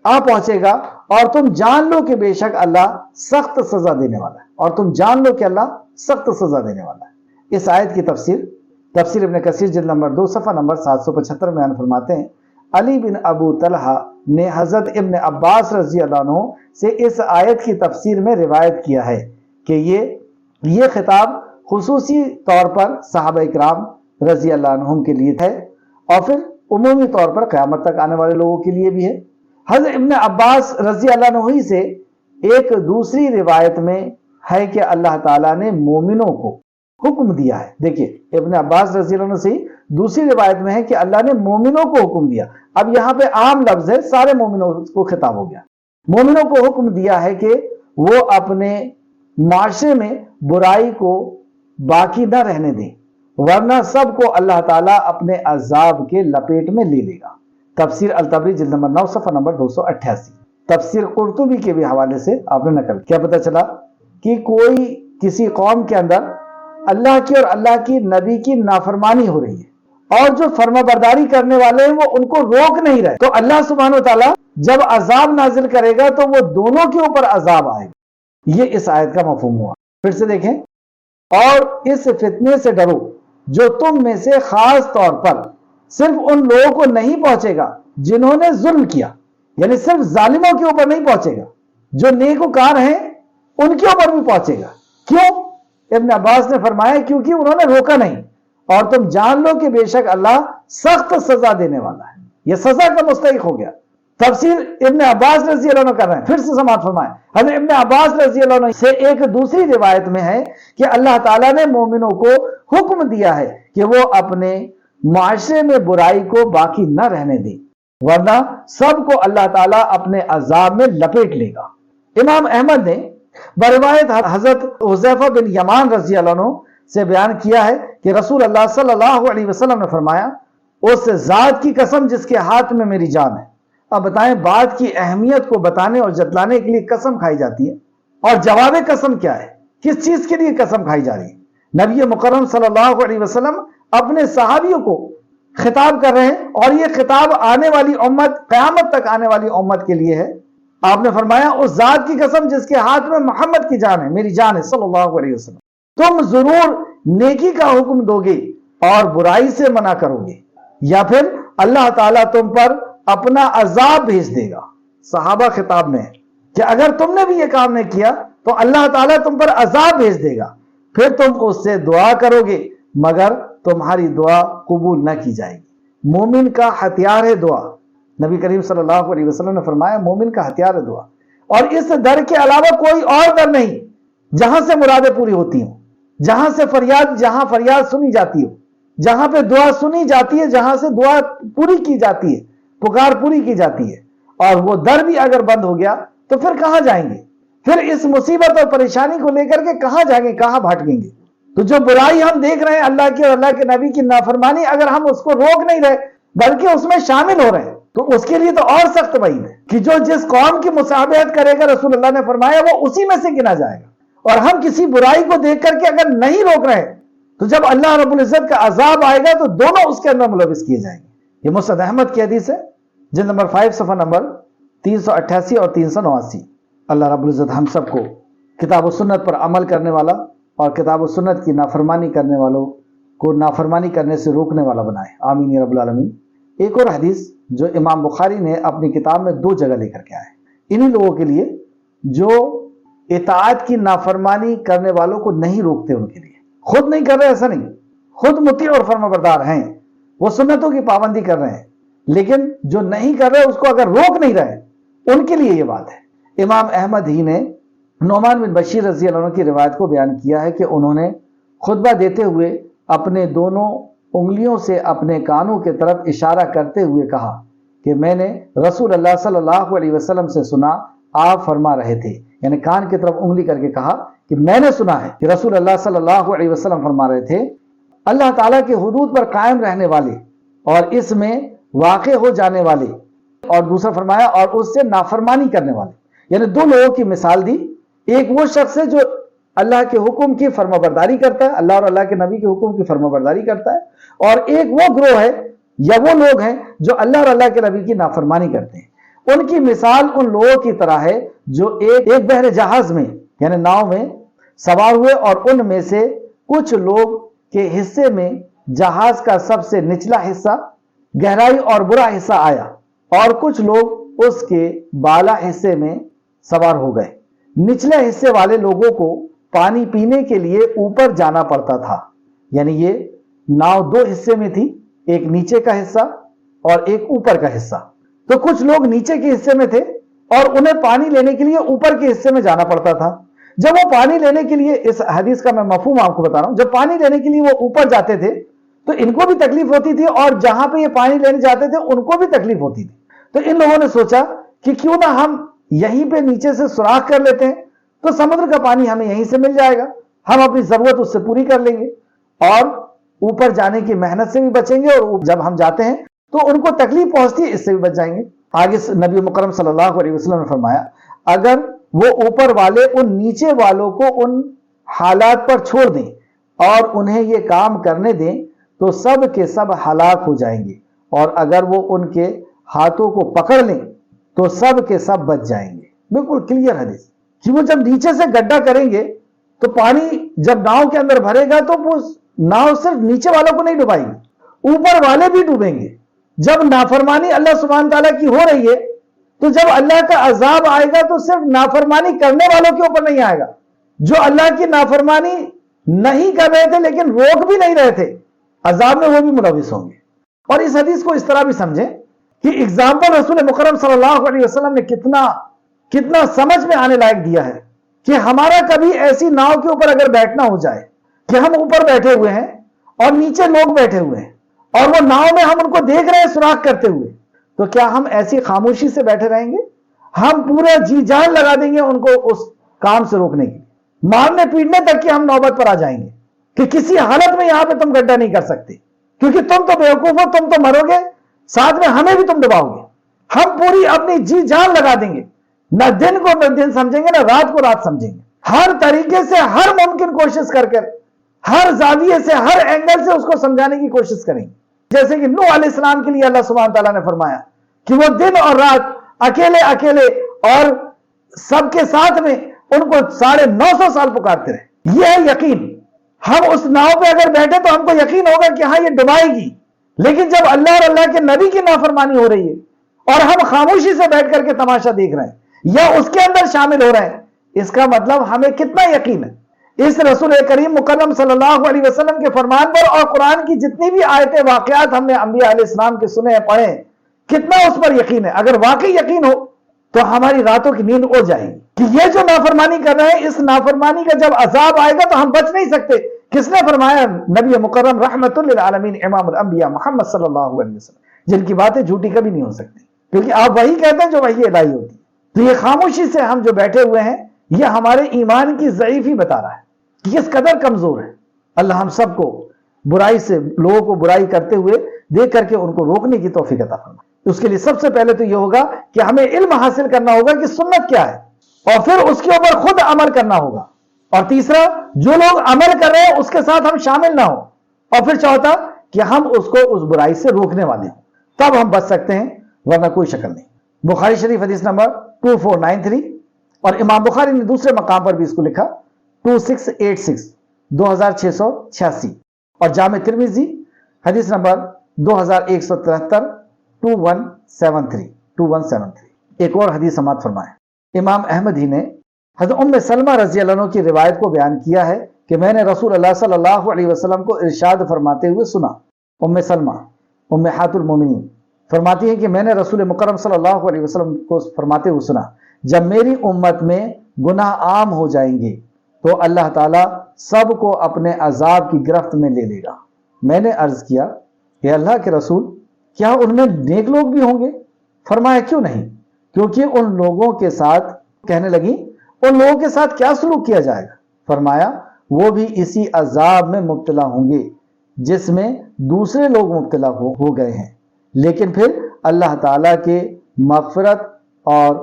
آ پہنچے گا، اور تم جان لو کہ بے شک اللہ سخت سزا دینے والا ہے، اور تم جان لو کہ اللہ سخت سزا دینے والا ہے۔ اس آیت کی تفسیر ابن کثیر جلد نمبر 2 صفحہ نمبر 775 میں فرماتے ہیں علی بن ابو طلحہ نے حضرت ابن عباس رضی اللہ عنہ سے اس آیت کی تفسیر میں روایت کیا ہے کہ یہ خطاب خصوصی طور پر صحابہ اکرام رضی اللہ عنہم کے لیے ہے اور پھر عمومی طور پر قیامت تک آنے والے لوگوں کے لیے بھی ہے۔ حضرت ابن عباس رضی اللہ عنہ ہی سے ایک دوسری روایت میں ہے کہ اللہ تعالیٰ نے مومنوں کو حکم دیا ہے۔ دیکھیے ابن عباس رضی اللہ عنہ سے دوسری روایت میں ہے کہ اللہ نے مومنوں کو حکم دیا۔ اب یہاں پہ عام لفظ ہے، سارے مومنوں کو خطاب ہو گیا۔ مومنوں کو حکم دیا ہے کہ وہ اپنے معاشرے میں برائی کو باقی نہ رہنے دیں، ورنہ سب کو اللہ تعالیٰ اپنے عذاب کے لپیٹ میں لے لے گا۔ تفسیر الطبری جلد نمبر 9 صفحہ نمبر 288۔ تفسیر قرطبی کے بھی حوالے سے آپ نے نقل کیا۔ پتہ چلا کہ کوئی کسی قوم کے اندر اللہ کی اور اللہ کی نبی کی نافرمانی ہو رہی ہے اور جو فرما برداری کرنے والے ہیں وہ ان کو روک نہیں رہے، تو اللہ سبحانہ و تعالیٰ جب عذاب نازل کرے گا تو وہ دونوں کے اوپر عذاب آئے گا۔ یہ اس آیت کا مفہوم ہوا۔ پھر سے دیکھیں، اور اس فتنے سے ڈرو جو تم میں سے خاص طور پر صرف ان لوگوں کو نہیں پہنچے گا جنہوں نے ظلم کیا، یعنی صرف ظالموں کے اوپر نہیں پہنچے گا، جو نیکوکار ہیں ان کے اوپر بھی پہنچے گا۔ کیوں؟ ابن عباس نے فرمایا کیونکہ انہوں نے روکا نہیں، اور تم جان لو کہ بے شک اللہ سخت سزا دینے والا ہے، یہ سزا کا مستحق ہو گیا۔ تفسیر ابن عباس رضی اللہ عنہ کر رہے ہیں، پھر سے سماعت فرمائیں۔ حضرت ابن عباس رضی اللہ عنہ سے ایک دوسری روایت میں ہے کہ اللہ تعالیٰ نے مومنوں کو حکم دیا ہے کہ وہ اپنے معاشرے میں برائی کو باقی نہ رہنے دیں، ورنہ سب کو اللہ تعالیٰ اپنے عذاب میں لپیٹ لے گا۔ امام احمد نے بروایت حضرت حذیفہ بن یمان رضی اللہ عنہ سے بیان کیا ہے کہ رسول اللہ صلی اللہ علیہ وسلم نے فرمایا اس ذات کی قسم جس کے ہاتھ میں میری جان ہے۔ اب بتائیں بات کی اہمیت کو بتانے اور جتلانے کے لیے قسم کھائی جاتی ہے، اور جواب قسم کیا ہے؟ کس چیز کے لیے قسم کھائی جا رہی ہے؟ نبی مکرم صلی اللہ علیہ وسلم اپنے صحابیوں کو خطاب کر رہے ہیں، اور یہ خطاب آنے والی امت، قیامت تک آنے والی امت کے لیے ہے۔ آپ نے فرمایا اس ذات کی قسم جس کے ہاتھ میں محمد کی جان ہے، میری جان ہے صلی اللہ علیہ وسلم، تم ضرور نیکی کا حکم دو گے اور برائی سے منع کرو گے، یا پھر اللہ تعالیٰ تم پر اپنا عذاب بھیج دے گا۔ صحابہ خطاب میں ہے کہ اگر تم نے بھی یہ کام نہیں کیا تو اللہ تعالیٰ تم پر عذاب بھیج دے گا، پھر تم اس سے دعا کرو گے مگر تمہاری دعا قبول نہ کی جائے گی۔ مومن کا ہتھیار ہے دعا۔ نبی کریم صلی اللہ علیہ وسلم نے فرمایا مومن کا ہتھیار ہے دعا، اور اس در کے علاوہ کوئی اور در نہیں جہاں سے مرادیں پوری ہوتی ہوں، جہاں فریاد سنی جاتی ہو، جہاں پہ دعا سنی جاتی ہے، جہاں سے دعا پوری کی جاتی ہے، پکار پوری کی جاتی ہے، اور وہ در بھی اگر بند ہو گیا تو پھر کہاں جائیں گے؟ پھر اس مصیبت اور پریشانی کو لے کر کے کہاں جائیں گے، کہاں بھٹکیں گے؟ تو جو برائی ہم دیکھ رہے ہیں اللہ کی اور اللہ کے نبی کی نافرمانی، اگر ہم اس کو روک نہیں رہے بلکہ اس میں شامل ہو رہے ہیں تو اس کے لیے تو اور سخت وعید ہے کہ جو جس قوم کی مصابہت کرے گا، رسول اللہ نے فرمایا، وہ اسی میں سے گنا جائے گا۔ اور ہم کسی برائی کو دیکھ کر کے اگر نہیں روک رہے تو جب اللہ رب العزت کا عذاب آئے گا تو دونوں اس کے اندر ملوث کیے جائیں گے۔ یہ مسند احمد کی حدیث ہے، جلد نمبر 5 صفحہ نمبر 388 اور 389۔ اللہ رب العزت ہم سب کو کتاب و سنت پر عمل کرنے والا اور کتاب و سنت کی نافرمانی کرنے والوں کو نافرمانی کرنے سے روکنے والا بنائے، آمین یا رب العالمین۔ ایک اور حدیث جو امام بخاری نے اپنی کتاب میں 2 جگہ لے کر کے آئے، انہی لوگوں کے لیے جو اطاعت کی نافرمانی کرنے والوں کو نہیں روکتے، ان کے لیے خود نہیں کر رہے، ایسا نہیں، خود مطیع اور فرما بردار ہیں، وہ سنتوں کی پابندی کر رہے ہیں، لیکن جو نہیں کر رہے اس کو اگر روک نہیں رہے، ان کے لیے یہ بات ہے۔ امام احمد ہی نے نعمان بن بشیر رضی اللہ عنہ کی روایت کو بیان کیا ہے کہ انہوں نے خطبہ دیتے ہوئے اپنے دونوں انگلیوں سے اپنے کانوں کے طرف اشارہ کرتے ہوئے کہا کہ میں نے رسول اللہ صلی اللہ علیہ وسلم سے سنا، آپ فرما رہے تھے، یعنی کان کی طرف انگلی کر کے کہا کہ میں نے سنا ہے کہ رسول اللہ صلی اللہ علیہ وسلم فرما رہے تھے، اللہ تعالیٰ کے حدود پر قائم رہنے والے اور اس میں واقع ہو جانے والے، اور دوسرا فرمایا اور اس سے نافرمانی کرنے والے، یعنی 2 لوگوں کی مثال دی۔ ایک وہ شخص ہے جو اللہ کے حکم کی فرما برداری کرتا ہے، اللہ اور اللہ کے نبی کے حکم کی فرما برداری کرتا ہے، اور ایک وہ گروہ ہے یا وہ لوگ ہیں جو اللہ اور اللہ کے نبی کی نافرمانی کرتے ہیں۔ ان کی مثال ان لوگوں کی طرح ہے جو ایک بحر جہاز میں یعنی ناؤ میں سوار ہوئے، اور ان میں سے کچھ لوگ کے حصے میں جہاز کا سب سے نچلا حصہ، گہرائی اور برا حصہ آیا، اور کچھ لوگ اس کے بالا حصے میں سوار ہو گئے۔ نچلے حصے والے لوگوں کو پانی پینے کے لیے اوپر جانا پڑتا تھا، یعنی یہ ناؤ 2 حصے میں تھی، ایک نیچے کا حصہ اور ایک اوپر کا حصہ۔ تو کچھ لوگ نیچے کے حصے میں تھے اور انہیں پانی لینے کے لیے اوپر کے حصے میں جانا پڑتا تھا۔ جب وہ پانی لینے کے لیے، اس حدیث کا میں مفہوم آپ کو بتا رہا ہوں، جب پانی لینے کے لیے وہ اوپر جاتے تھے تو ان کو بھی تکلیف ہوتی تھی، اور جہاں پہ یہ پانی لینے جاتے تھے ان کو بھی تکلیف ہوتی تھی۔ تو ان لوگوں نے سوچا کہ کیوں نہ ہم یہیں پہ نیچے سے سوراخ کر لیتے ہیں تو سمندر کا پانی ہمیں یہیں سے مل جائے گا، ہم اپنی ضرورت اس سے پوری کر لیں گے اور اوپر جانے کی محنت سے بھی بچیں گے، اور جب ہم جاتے ہیں تو ان کو تکلیف پہنچتی ہے، اس سے بھی بچ جائیں گے۔ آگے نبی مکرم صلی اللہ علیہ وسلم نے فرمایا، اگر وہ اوپر والے ان نیچے والوں کو ان حالات پر چھوڑ دیں اور انہیں یہ کام کرنے دیں تو سب کے سب ہلاک ہو جائیں گے، اور اگر وہ ان کے ہاتھوں کو پکڑ لیں تو سب کے سب بچ جائیں گے۔ بالکل کلیئر حدیث کہ وہ جب نیچے سے گڈھا کریں گے تو پانی جب ناؤ کے اندر بھرے گا تو وہ ناؤ صرف نیچے والوں کو نہیں ڈوبائے گی، اوپر والے بھی ڈوبیں گے۔ جب نافرمانی اللہ سبحانہ تعالیٰ کی ہو رہی ہے تو جب اللہ کا عذاب آئے گا تو صرف نافرمانی کرنے والوں کے اوپر نہیں آئے گا، جو اللہ کی نافرمانی نہیں کر رہے تھے لیکن روک بھی نہیں رہے تھے، عذاب میں وہ بھی ملوث ہوں گے۔ اور اس حدیث کو اس طرح بھی سمجھیں کہ اگزامپل رسول مکرم صلی اللہ علیہ وسلم نے کتنا سمجھ میں آنے لائق دیا ہے کہ ہمارا کبھی ایسی ناؤ کے اوپر اگر بیٹھنا ہو جائے کہ ہم اوپر بیٹھے ہوئے ہیں اور نیچے لوگ بیٹھے ہوئے ہیں اور وہ ناؤ میں ہم ان کو دیکھ رہے ہیں سوراخ کرتے ہوئے، تو کیا ہم ایسی خاموشی سے بیٹھے رہیں گے؟ ہم پورا جی جان لگا دیں گے ان کو اس کام سے روکنے کی، مارنے پیٹنے تک کی ہم نوبت پر آ جائیں گے کہ کسی حالت میں یہاں پہ تم گڈھا نہیں کر سکتے، کیونکہ تم تو بیوقوف ہو، تم تو مرو گے، ساتھ میں ہمیں بھی تم دباؤ گے۔ ہم پوری اپنی جی جان لگا دیں گے، نہ دن کو نہ دن سمجھیں گے، نہ رات کو رات سمجھیں گے، ہر طریقے سے ہر ممکن کوشش کر ہر زاویے سے ہر اینگل سے اس کو سمجھانے کی کوشش کریں گے۔ جیسے کہ نوح علیہ السلام کے لیے اللہ سبحانہ تعالیٰ نے فرمایا کہ وہ دن اور رات اکیلے اور سب کے ساتھ میں ان کو 950 سال پکارتے رہے۔ یہ ہے یقین۔ ہم اس ناؤ پہ اگر بیٹھے تو ہم کو یقین ہوگا کہ ہاں یہ ڈبائے گی، لیکن جب اللہ اور اللہ کے نبی کی نافرمانی ہو رہی ہے اور ہم خاموشی سے بیٹھ کر کے تماشا دیکھ رہے ہیں یا اس کے اندر شامل ہو رہے ہیں، اس کا مطلب ہمیں کتنا یقین ہے اس رسول کریم مکرم صلی اللہ علیہ وسلم کے فرمان پر، اور قرآن کی جتنی بھی آیتیں واقعات ہم نے انبیاء علیہ السلام کے سنے ہیں پڑھے، کتنا اس پر یقین ہے۔ اگر واقعی یقین ہو تو ہماری راتوں کی نیند اڑ جائے گی کہ یہ جو نافرمانی کر رہے ہیں، اس نافرمانی کا جب عذاب آئے گا تو ہم بچ نہیں سکتے۔ کس نے فرمایا؟ نبی مکرم رحمت للعالمین امام الانبیاء محمد صلی اللہ علیہ وسلم، جن کی باتیں جھوٹی کبھی نہیں ہو سکتی، کیونکہ آپ وہی کہتے ہیں جو وحی الہی ہوتی ہے۔ تو یہ خاموشی سے ہم جو بیٹھے ہوئے ہیں، یہ ہمارے ایمان کی ضعیفی بتا رہا ہے کہ کس قدر کمزور ہے۔ اللہ ہم سب کو برائی سے، لوگوں کو برائی کرتے ہوئے دیکھ کر کے ان کو روکنے کی توفیق عطا فرمائے۔ اس کے لیے سب سے پہلے تو یہ ہوگا کہ ہمیں علم حاصل کرنا ہوگا کہ سنت کیا ہے، اور پھر اس کے اوپر خود عمل کرنا ہوگا، اور تیسرا جو لوگ عمل کر رہے ہیں اس کے ساتھ ہم شامل نہ ہوں، اور پھر چوتھا کہ ہم اس کو اس برائی سے روکنے والے ہوں، تب ہم بچ سکتے ہیں، ورنہ کوئی شکل نہیں۔ بخاری شریف حدیث نمبر 2493، اور امام بخاری نے دوسرے مقام پر بھی اس کو لکھا 2686 2686، اور جامع ترمذی حدیث نمبر 2173 2173۔ ایک اور حدیث سماعت فرمائیں، امام احمد ہی نے حضرت ام سلمہ رضی اللہ عنہ کی روایت کو بیان کیا ہے کہ میں نے رسول اللہ صلی اللہ علیہ وسلم کو ارشاد فرماتے ہوئے سنا۔ ام سلمہ امہات المومنین فرماتی ہیں کہ میں نے رسول مکرم صلی اللہ علیہ وسلم کو فرماتے ہوئے سنا، جب میری امت میں گناہ عام ہو جائیں گے تو اللہ تعالیٰ سب کو اپنے عذاب کی گرفت میں لے لے گا۔ میں نے عرض کیا کہ اللہ کے رسول، کیا ان میں نیک لوگ بھی ہوں گے؟ فرمایا کیوں نہیں، کیونکہ ان لوگوں کے ساتھ، کہنے لگی ان لوگوں کے ساتھ کیا سلوک کیا جائے گا؟ فرمایا وہ بھی اسی عذاب میں مبتلا ہوں گے جس میں دوسرے لوگ مبتلا ہو گئے ہیں، لیکن پھر اللہ تعالیٰ کے مغفرت اور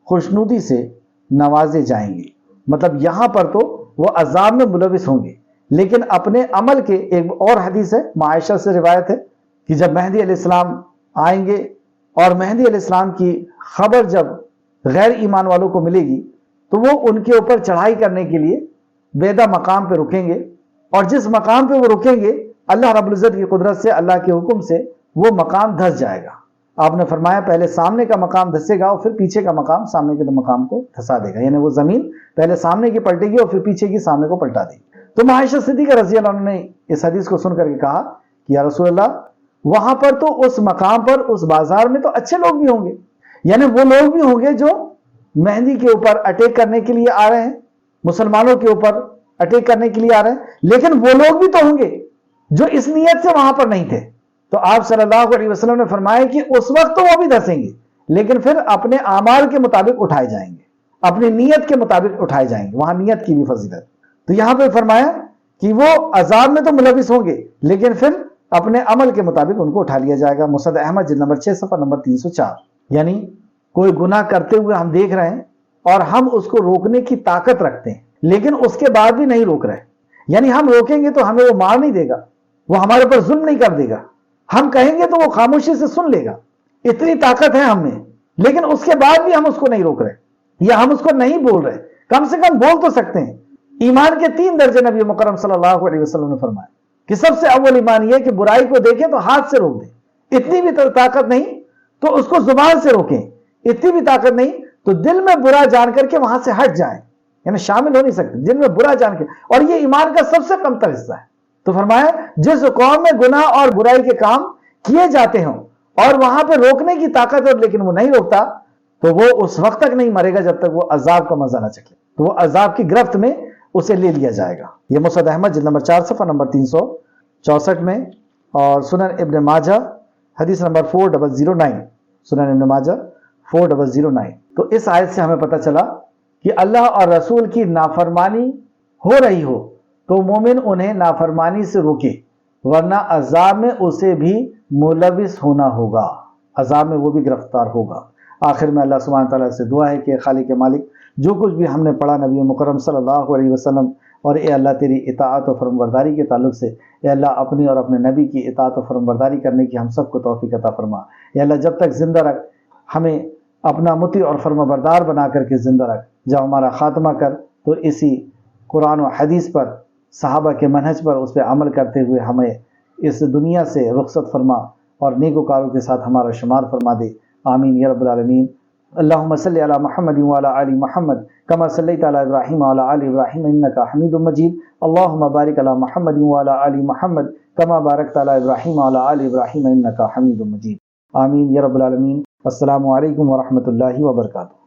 خوشنودی سے نوازے جائیں گے۔ مطلب یہاں پر تو وہ عذاب میں ملوث ہوں گے، لیکن اپنے عمل کے، ایک اور حدیث ہے عائشہ سے روایت ہے کہ جب مہدی علیہ السلام آئیں گے اور مہدی علیہ السلام کی خبر جب غیر ایمان والوں کو ملے گی تو وہ ان کے اوپر چڑھائی کرنے کے لیے بیدہ مقام پہ رکیں گے، اور جس مقام پہ وہ رکیں گے اللہ رب العزت کی قدرت سے، اللہ کے حکم سے وہ مقام دھس جائے گا۔ آپ نے فرمایا پہلے سامنے کا مقام دھسے گا اور پھر پیچھے کا مقام سامنے کے مقام کو دھسا دے گا، یعنی وہ زمین پہلے سامنے کی پلٹے گی اور پھر پیچھے کی سامنے کو پلٹا دے گی۔ تو عائشہ صدیقہ رضی اللہ عنہ نے اس حدیث کو سن کر کے کہا کہ یا رسول اللہ، وہاں پر تو اس مقام پر، اس بازار میں تو اچھے لوگ بھی ہوں گے، یعنی وہ لوگ بھی ہوں گے جو مہندی کے اوپر اٹیک کرنے کے لیے آ رہے ہیں، مسلمانوں کے اوپر اٹیک کرنے کے لیے آ رہے ہیں، لیکن وہ لوگ بھی تو ہوں گے جو اس نیت سے وہاں پر نہیں تھے۔ تو آپ صلی اللہ علیہ وسلم نے فرمایا کہ اس وقت تو وہ بھی دھسیں گے، لیکن پھر اپنے اعمال کے مطابق اٹھائے جائیں گے، اپنی نیت کے مطابق اٹھائے جائیں گے، وہاں نیت کی بھی فضیلت۔ تو یہاں پہ فرمایا کہ وہ عذاب میں تو ملوث ہوں گے، لیکن پھر اپنے عمل کے مطابق ان کو اٹھا لیا جائے گا۔ مسند احمد جلد نمبر 6 صفحہ نمبر 304۔ یعنی کوئی گناہ کرتے ہوئے ہم دیکھ رہے ہیں اور ہم اس کو روکنے کی طاقت رکھتے ہیں، لیکن اس کے بعد بھی نہیں روک رہے، یعنی ہم روکیں گے تو ہمیں وہ مار نہیں دے گا، وہ ہمارے اوپر ظلم نہیں کر دے گا، ہم کہیں گے تو وہ خاموشی سے سن لے گا، اتنی طاقت ہے ہم میں، لیکن اس کے بعد بھی ہم اس کو نہیں روک رہے یا ہم اس کو نہیں بول رہے۔ کم سے کم بول تو سکتے ہیں۔ ایمان کے 3 درجے نبی مکرم صلی اللہ علیہ وسلم نے فرمایا کہ سب سے اول ایمان یہ کہ برائی کو دیکھیں تو ہاتھ سے روک دیں، اتنی بھی طاقت نہیں تو اس کو زبان سے روکیں، اتنی بھی طاقت نہیں تو دل میں برا جان کر کے وہاں سے ہٹ جائیں، یعنی شامل ہو نہیں سکتے دل میں برا جان کے، اور یہ ایمان کا سب سے کم تر حصہ ہے۔ تو فرمایا جس قوم میں گناہ اور برائی کے کام کیے جاتے ہوں اور وہاں پہ روکنے کی طاقت ہے لیکن وہ نہیں روکتا، تو وہ اس وقت تک نہیں مرے گا جب تک وہ عذاب کا مزہ نہ چکھے، تو وہ عذاب کی گرفت میں اسے لے لیا جائے گا۔ یہ مسند احمد جلد نمبر 4 صفحہ نمبر 364 میں، اور سنن ابن ماجہ حدیث نمبر 4009، سنن ابن ماجہ 4009۔ تو اس آیت سے ہمیں پتہ چلا کہ اللہ اور رسول کی نافرمانی ہو رہی ہو تو مومن انہیں نافرمانی سے روکے، ورنہ عذاب میں اسے بھی ملوث ہونا ہوگا، عذاب میں وہ بھی گرفتار ہوگا۔ آخر میں اللہ سبحانہ تعالیٰ سے دعا ہے کہ خالق مالک، جو کچھ بھی ہم نے پڑھا نبی مکرم صلی اللہ علیہ وسلم اور اے اللہ تیری اطاعت و فرمانبرداری کے تعلق سے، اے اللہ اپنی اور اپنے نبی کی اطاعت و فرمانبرداری کرنے کی ہم سب کو توفیق عطا فرما۔ اے اللہ جب تک زندہ رکھ ہمیں اپنا مطیع اور فرمانبردار بنا کر کے زندہ رکھ، جب ہمارا خاتمہ کر تو اسی قرآن و حدیث پر، صحابہ کے منہج پر، اس پہ عمل کرتے ہوئے ہمیں اس دنیا سے رخصت فرما اور نیکوکاروں کے ساتھ ہمارا شمار فرما دے۔ آمین یا رب العالمین۔ اللہم صلی علی محمد وعلی آل محمد کما صلیت علی ابراہیم وعلی آل ابراہیم انک حمید مجید۔ اللہم بارک علی محمد وعلی آل محمد کما بارکت علی ابراہیم وعلی آل ابراہیم انک حمید مجید۔ آمین یا رب العالمین۔ السلام علیکم ورحمۃ اللہ وبرکاتہ۔